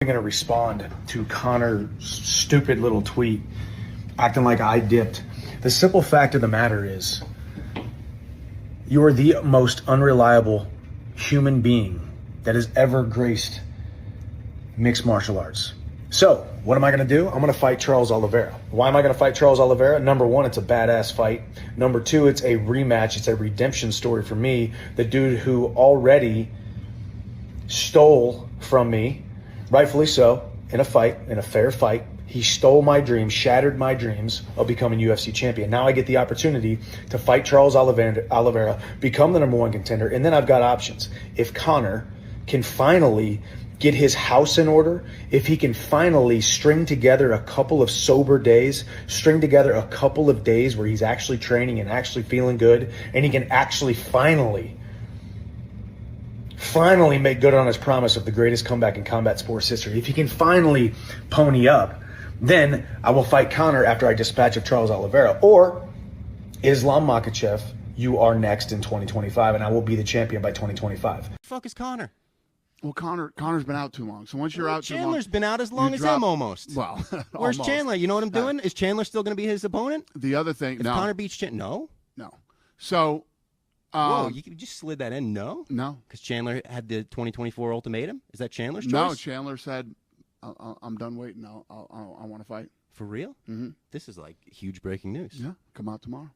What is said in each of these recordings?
going to respond to Conor's stupid little tweet acting like I dipped. The simple fact of the matter is you are the most unreliable human being that has ever graced mixed martial arts. So what am I going to do? I'm going to fight Charles Oliveira. Why am I going to fight Charles Oliveira? Number one, it's a badass fight. Number two, it's a rematch. It's a redemption story for me. The dude who already stole from me, rightfully so, in a fight, in a fair fight. He stole my dreams, shattered my dreams of becoming UFC champion. Now I get the opportunity to fight Charles Oliveira, become the number one contender, and then I've got options. If Conor can finally get his house in order, if he can finally string together a couple of sober days, string together a couple of days where he's actually training and actually feeling good, and he can actually finally make good on his promise of the greatest comeback in combat sports history. If he can finally pony up, then I will fight Conor after I dispatch of Charles Oliveira. Or Islam Makhachev, you are next in 2025, and I will be the champion by 2025. Fuck is Conor? Well, Conor's been out too long. So once you're out too long, Chandler's been out as long as him almost. Well, where's almost. Chandler? You know what I'm doing? Is Chandler still going to be his opponent? The other thing, If no, Conor beats Chandler, no. So, whoa, you just slid that in. No, because Chandler had the 2024 ultimatum. Is that Chandler's choice? No, Chandler said, "I'm done waiting. I want to fight." For real? Mm-hmm. This is like huge breaking news. Yeah, come out tomorrow.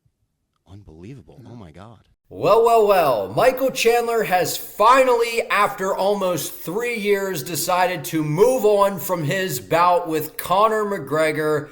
Unbelievable. Yeah. Oh my God. Well. Michael Chandler has finally, after almost 3 years, decided to move on from his bout with Conor McGregor.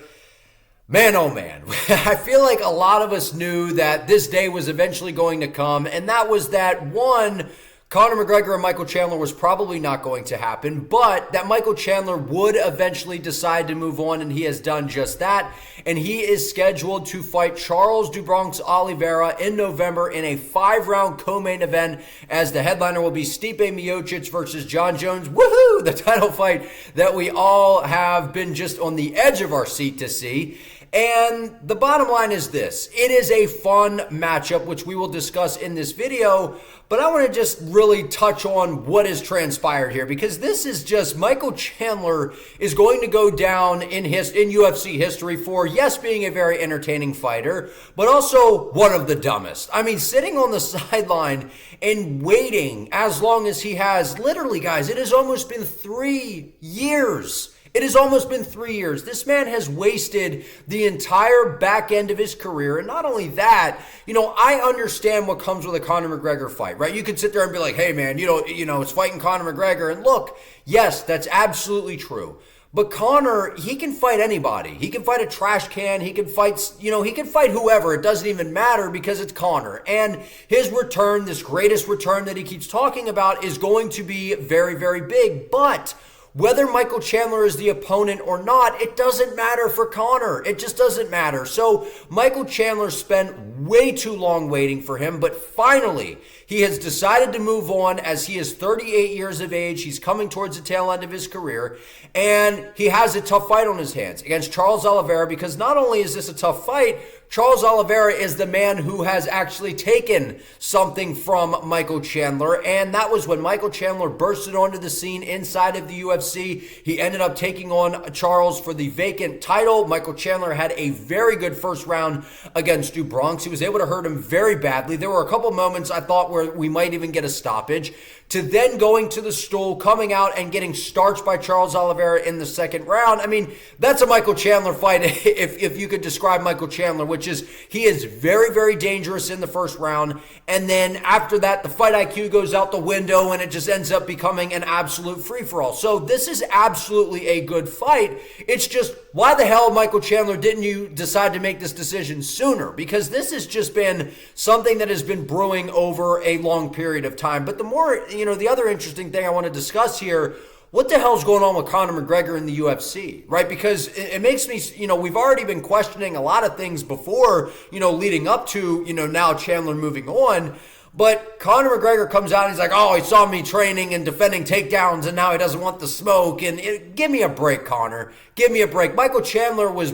Man, oh man, I feel like a lot of us knew that this day was eventually going to come, and that was that one, Conor McGregor and Michael Chandler was probably not going to happen, but that Michael Chandler would eventually decide to move on, and he has done just that. And he is scheduled to fight Charles Oliveira in November in a 5-round co-main event, as the headliner will be Stipe Miocic versus John Jones. Woohoo! The title fight that we all have been just on the edge of our seat to see. And the bottom line is this. It is a fun matchup, which we will discuss in this video, but I want to just really touch on what has transpired here, because this is just, Michael Chandler is going to go down in UFC history for, yes, being a very entertaining fighter, but also one of the dumbest. I mean, sitting on the sideline and waiting as long as he has, literally, guys, it has almost been 3 years. It has almost been 3 years. This man has wasted the entire back end of his career. And not only that, I understand what comes with a Conor McGregor fight, right? You could sit there and be like, hey man, it's fighting Conor McGregor. And look, yes, that's absolutely true. But Conor, he can fight anybody. He can fight a trash can. He can fight, he can fight whoever. It doesn't even matter because it's Conor. And his return, this greatest return that he keeps talking about, is going to be very, very big. But whether Michael Chandler is the opponent or not, it doesn't matter for Conor. It just doesn't matter. So Michael Chandler spent way too long waiting for him, but finally he has decided to move on, as he is 38 years of age. He's coming towards the tail end of his career, and he has a tough fight on his hands against Charles Oliveira, because not only is this a tough fight, Charles Oliveira is the man who has actually taken something from Michael Chandler, and that was when Michael Chandler bursted onto the scene inside of the UFC. He ended up taking on Charles for the vacant title. Michael Chandler had a very good first round against Stu Bronx. He was able to hurt him very badly. There were a couple moments I thought where we might even get a stoppage, to then going to the stool, coming out and getting starched by Charles Oliveira in the second round. I mean, that's a Michael Chandler fight, if you could describe Michael Chandler, which is, he is very, very dangerous in the first round. And then after that, the fight IQ goes out the window and it just ends up becoming an absolute free-for-all. So this is absolutely a good fight. It's just, why the hell, Michael Chandler, didn't you decide to make this decision sooner? Because this has just been something that has been brewing over a long period of time. But the more, the other interesting thing I want to discuss here, what the hell's going on with Conor McGregor in the UFC, right? Because it makes me, we've already been questioning a lot of things before, leading up to, now Chandler moving on. But Conor McGregor comes out and he's like, oh, he saw me training and defending takedowns and now he doesn't want the smoke. And give me a break, Conor. Give me a break. Michael Chandler was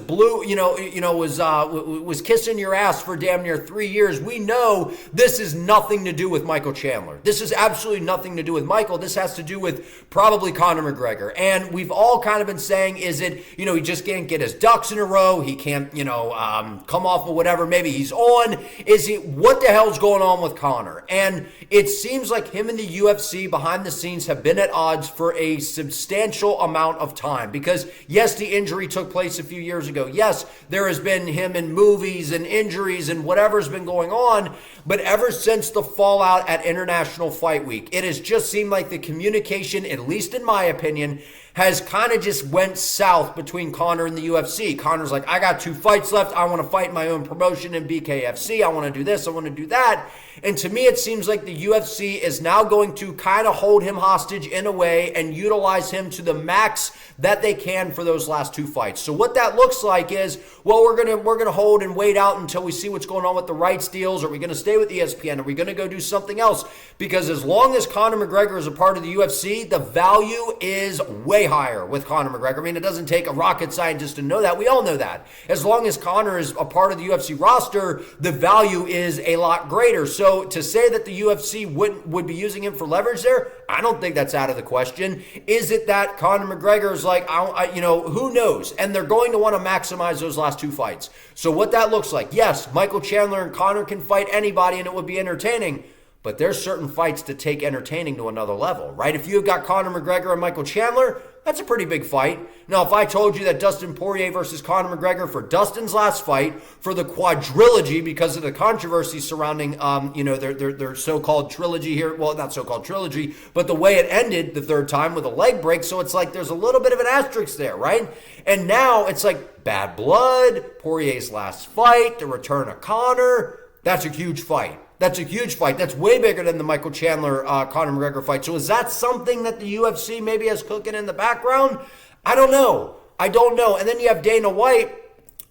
was kissing your ass for damn near 3 years. We know this is nothing to do with Michael Chandler. This is absolutely nothing to do with Michael. This has to do with probably Conor McGregor. And we've all kind of been saying, is it, he just can't get his ducks in a row. He can't, come off of whatever. Maybe he's on. What the hell's going on with Conor? And it seems like him and the UFC behind the scenes have been at odds for a substantial amount of time because, yes, the injury took place a few years ago. Yes, there has been him in movies and injuries and whatever's been going on. But ever since the fallout at International Fight Week, it has just seemed like the communication, at least in my opinion, has kind of just went south between Conor and the UFC. Conor's like, I got 2 fights left. I want to fight my own promotion in BKFC. I want to do this. I want to do that. And to me, it seems like the UFC is now going to kind of hold him hostage in a way and utilize him to the max that they can for those last 2 fights. So what that looks like is, well, we're gonna hold and wait out until we see what's going on with the rights deals. Are we going to stay with ESPN? Are we going to go do something else? Because as long as Conor McGregor is a part of the UFC, the value is way higher with Conor McGregor. I mean, it doesn't take a rocket scientist to know that. We all know that. As long as Conor is a part of the UFC roster, the value is a lot greater. So to say that the UFC would be using him for leverage there, I don't think that's out of the question. Is it that Conor McGregor is like, who knows? And they're going to want to maximize those last 2 fights. So what that looks like, yes, Michael Chandler and Conor can fight anybody and it would be entertaining. But there's certain fights to take entertaining to another level, right? If you've got Conor McGregor and Michael Chandler, that's a pretty big fight. Now, if I told you that Dustin Poirier versus Conor McGregor for Dustin's last fight, for the quadrilogy because of the controversy surrounding, their so-called trilogy here. Well, not so-called trilogy, but the way it ended the 3rd time with a leg break. So it's like there's a little bit of an asterisk there, right? And now it's like Bad Blood, Poirier's last fight, the return of Conor. That's a huge fight. That's a huge fight. That's way bigger than the Michael Chandler, Conor McGregor fight. So is that something that the UFC maybe has cooking in the background? I don't know. And then you have Dana White,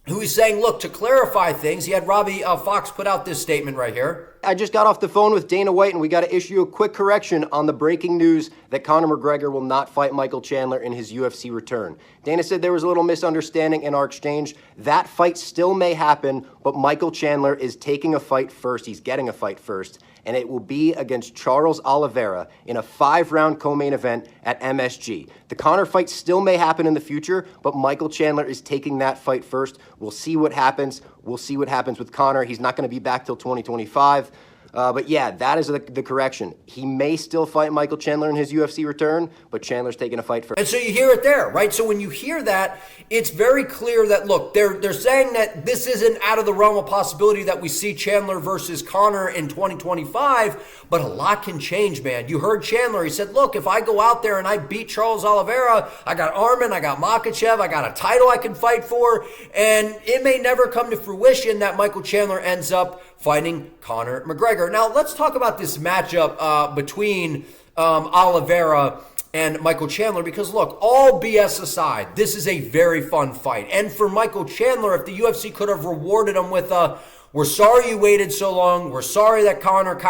who is saying, look, to clarify things, he had Robbie Fox put out this statement right here. I just got off the phone with Dana White, and we got to issue a quick correction on the breaking news that Conor McGregor will not fight Michael Chandler in his UFC return. Dana said there was a little misunderstanding in our exchange. That fight still may happen, but Michael Chandler is taking a fight first. He's getting a fight first, and it will be against Charles Oliveira in a 5-round co-main event at MSG. The Conor fight still may happen in the future, but Michael Chandler is taking that fight first. We'll see what happens. We'll see what happens with Conor. He's not going to be back till 2025. But yeah, that is the correction. He may still fight Michael Chandler in his UFC return, but Chandler's taking a fight first. And so you hear it there, right? So when you hear that, it's very clear that, look, they're saying that this isn't out of the realm of possibility that we see Chandler versus Conor in 2025, but a lot can change, man. You heard Chandler. He said, look, if I go out there and I beat Charles Oliveira, I got Arman, I got Makhachev, I got a title I can fight for, and it may never come to fruition that Michael Chandler ends up fighting Conor McGregor. Now, let's talk about this matchup between Oliveira and Michael Chandler, because look, all BS aside, this is a very fun fight. And for Michael Chandler, if the UFC could have rewarded him with we're sorry you waited so long. We're sorry that Conor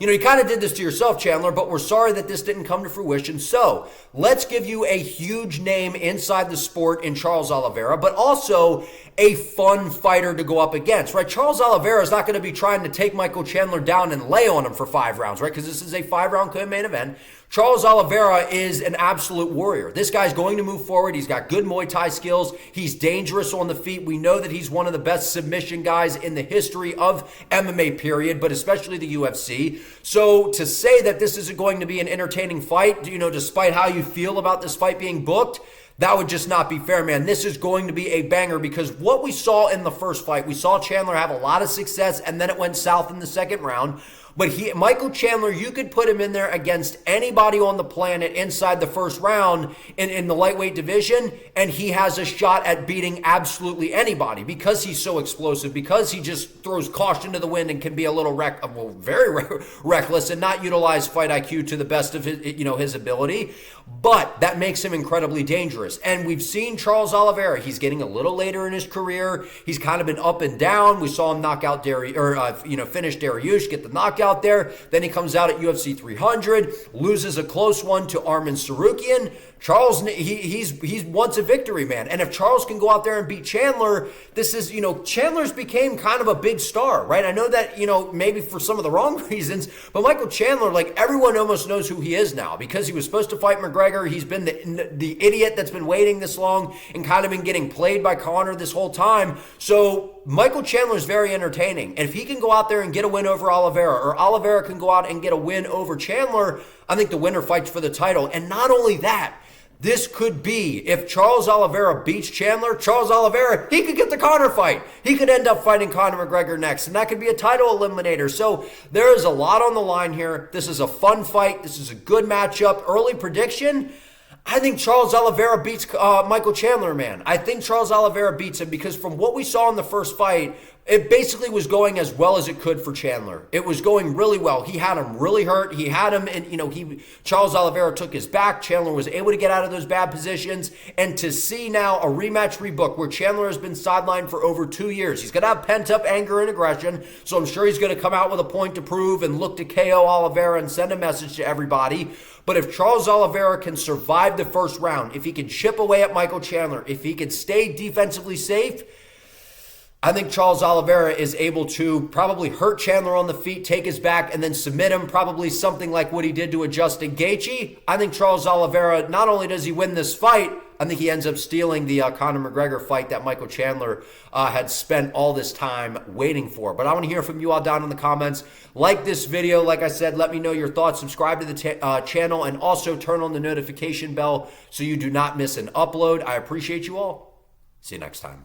you kind of did this to yourself, Chandler, but we're sorry that this didn't come to fruition. So let's give you a huge name inside the sport in Charles Oliveira, but also a fun fighter to go up against, right? Charles Oliveira is not going to be trying to take Michael Chandler down and lay on him for 5 rounds, right? Because this is a 5-round co-main event. Charles Oliveira is an absolute warrior. This guy's going to move forward. He's got good Muay Thai skills. He's dangerous on the feet. We know that he's one of the best submission guys in the history of MMA, period, but especially the UFC. So to say that this is going to be an entertaining fight, despite how you feel about this fight being booked, that would just not be fair, man. This is going to be a banger because what we saw in the first fight, we saw Chandler have a lot of success and then it went south in the second round. But Michael Chandler, you could put him in there against anybody on the planet inside the first round in the lightweight division, and he has a shot at beating absolutely anybody because he's so explosive, because he just throws caution to the wind and can be a little very reckless and not utilize fight IQ to the best of his ability. But that makes him incredibly dangerous. And we've seen Charles Oliveira. He's getting a little later in his career. He's kind of been up and down. We saw him knock out finish Dariush, get the knockout. knockout there. Then he comes out at UFC 300, loses a close one to Arman Sarukian. Charles, he wants a victory, man. And if Charles can go out there and beat Chandler, this is, Chandler's became kind of a big star, right? I know that, maybe for some of the wrong reasons, but Michael Chandler, like, everyone almost knows who he is now because he was supposed to fight McGregor. He's been the idiot that's been waiting this long and kind of been getting played by Conor this whole time. So Michael Chandler is very entertaining. And if he can go out there and get a win over Oliveira, or Oliveira can go out and get a win over Chandler, I think the winner fights for the title. And not only that, this could be, if Charles Oliveira beats Chandler, Charles Oliveira, he could get the Conor fight. He could end up fighting Conor McGregor next, and that could be a title eliminator. So there is a lot on the line here. This is a fun fight. This is a good matchup. Early prediction, I think Charles Oliveira beats Michael Chandler, man. I think Charles Oliveira beats him because from what we saw in the first fight, it basically was going as well as it could for Chandler. It was going really well. He had him really hurt. He had him, and Charles Oliveira took his back. Chandler was able to get out of those bad positions. And to see now a rematch rebook where Chandler has been sidelined for over 2 years, he's going to have pent-up anger and aggression. So I'm sure he's going to come out with a point to prove and look to KO Oliveira and send a message to everybody. But if Charles Oliveira can survive the first round, if he can chip away at Michael Chandler, if he can stay defensively safe, I think Charles Oliveira is able to probably hurt Chandler on the feet, take his back, and then submit him, probably something like what he did to a Justin Gaethje. I think Charles Oliveira, not only does he win this fight, I think he ends up stealing the Conor McGregor fight that Michael Chandler had spent all this time waiting for. But I want to hear from you all down in the comments. Like this video. Like I said, let me know your thoughts. Subscribe to the channel and also turn on the notification bell so you do not miss an upload. I appreciate you all. See you next time.